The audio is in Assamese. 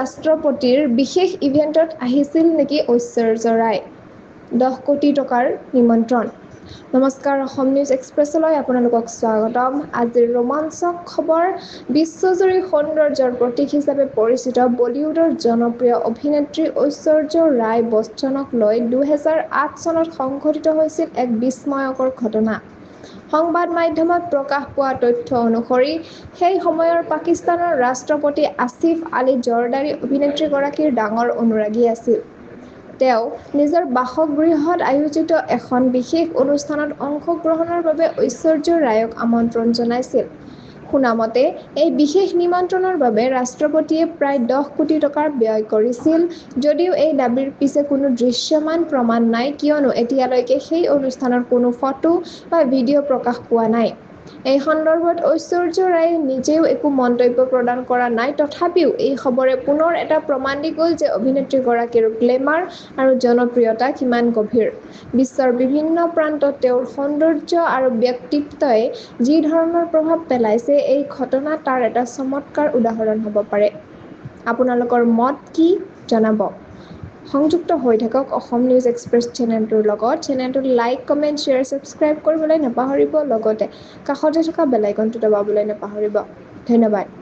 ৰাষ্ট্ৰপতিৰ বিশেষ ইভেণ্টত আহিছিল নেকি ঐশ্বৰ্য ৰায়? 10 কোটি টকাৰ নিমন্ত্ৰণ। নমস্কাৰ, অসম নিউজ এক্সপ্ৰেছলৈ আপোনালোকক স্বাগতম। আজিৰ ৰোমাঞ্চক খবৰ, বিশ্বজুৰি সৌন্দৰ্যৰ প্ৰতীক হিচাপে পৰিচিত বলিউডৰ জনপ্ৰিয় অভিনেত্ৰী ঐশ্বৰ্য ৰায় বচ্চনক লৈ 2008 চনত সংঘটিত হৈছিল এক বিস্ময়কৰ ঘটনা। সংবাদ মাধ্যমত প্ৰকাশ পোৱা তথ্য অনুসৰি সেই সময়ৰ পাকিস্তানৰ ৰাষ্ট্ৰপতি আসিফ আলী জৰদাৰী অভিনেত্ৰীগৰাকীৰ ডাঙৰ অনুৰাগী আছিল। তেওঁ নিজৰ বাসগৃহত আয়োজিত এখন বিশেষ অনুষ্ঠানত অংশগ্ৰহণৰ বাবে ঐশ্বৰ্য ৰায়ক আমন্ত্ৰণ জনাইছিল। শুনামতে, এই বিশেষ নিমন্ত্ৰণৰ বাবে ৰাষ্ট্ৰপতিয়ে প্ৰায় 10 কোটি টকাৰ ব্যয় কৰিছিল। যদিও এই দাবীৰ পিছে কোনো দৃশ্যমান প্ৰমাণ নাই, কিয়নো এতিয়ালৈকে সেই অনুষ্ঠানৰ কোনো ফটো বা ভিডিঅ' প্ৰকাশ পোৱা নাই। এই সন্দৰ্ভত ঐশ্বৰ্য ৰায়ে নিজেও একো মন্তব্য প্ৰদান কৰা নাই। তথাপিও এই খবৰে পুনৰ এটা প্ৰমাণ দি গ'ল যে অভিনেত্ৰীগৰাকীৰ গ্লেমাৰ আৰু জনপ্ৰিয়তা কিমান গভীৰ। বিশ্বৰ বিভিন্ন প্ৰান্তত তেওঁৰ সৌন্দৰ্য আৰু ব্যক্তিত্বই যি ধৰণৰ প্ৰভাৱ পেলাইছে, এই ঘটনা তাৰ এটা চমৎকাৰ উদাহৰণ হ'ব পাৰে। আপোনালোকৰ মত কি জনাব। সংযুক্ত হৈ থাকক অসম নিউজ এক্সপ্ৰেছ চেনেলটোৰ লগত। চেনেলটোত লাইক, কমেণ্ট, শ্বেয়াৰ, ছাবস্ক্ৰাইব কৰিবলৈ নাপাহৰিব। লগতে কাষতে থকা বেল আইকনটো দবাবলৈ নাপাহৰিব। ধন্যবাদ।